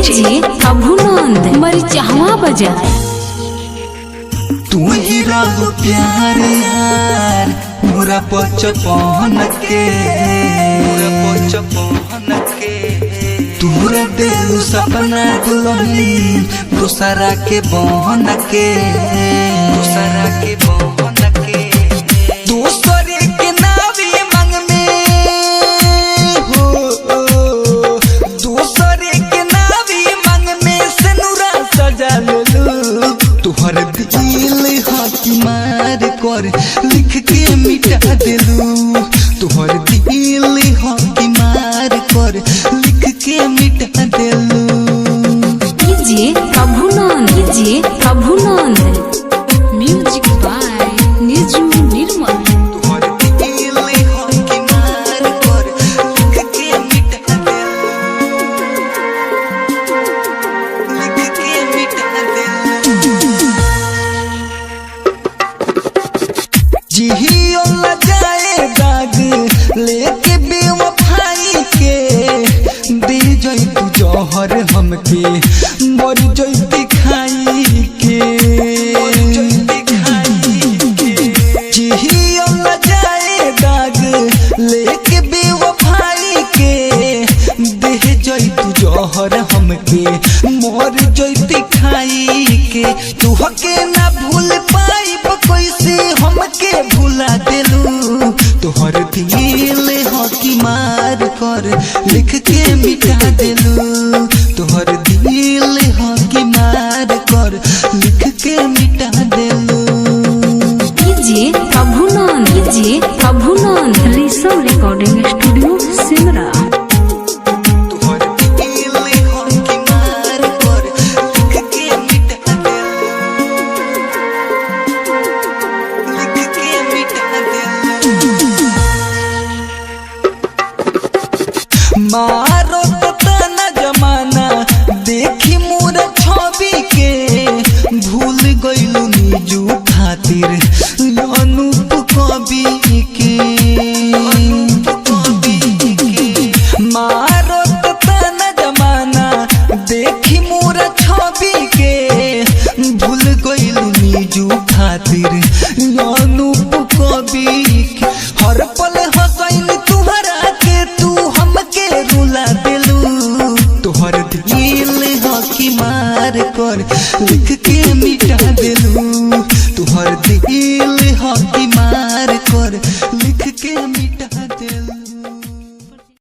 DJ Prabhunand Marichhawa बजाए। तू ही रब प्यार यार मोरा बचपन के तोहरा दिल सपना दुल्हनी दूसरा के बहन के दूसरे के नावी मंग में हो दूसरे के नावी मंग में सिनुरा सजा लेलू तुहर दिल हाथी मार कर लिख के मिटा देलू तुहर दिल हाथी मार कर लिख के मिटा देलू। डीजे प्रभुनंद म्यूजिक बाय निजू निर्मल। तुहर दिल हाथी मार कर लिख के मिटा देलू लिख के मिटा देलू। जिहियो न जाए दाग लेके बेवफाई के दे जई तू जौहर हमके मर जईती खाई के जिहियो न जाए दाग लेके बेवफाई के दे जई तू जौहर हमके मर जईती खाई के तू हके ना भूल पाइब कैसे हमके भुला देलू तोहर दिल हकी मार कर लिख के मिटा देलू तोहर दिल हकी मार कर लिख के मिटा देलू। DJ Prabhunand Rishabh recording studio Simra. तोहर दिल हकी मार कर लिख के मिटा देलू लिख के मिटा देलू। मारो तो तना जमाना देखी मोर छवि के भूल गइलू निजू खातिर अनूप कवि के मारो तो तना जमाना देखी मोर छवि के भूल गइलू निजू खातिर अनूप कवि के हर पल हंसैल तुहरा के तू हमके रुला देलू तोहर दिल हकी मार कर लिख के मिटा देलू तोहर दिल हकी मार कर लिख के मिटा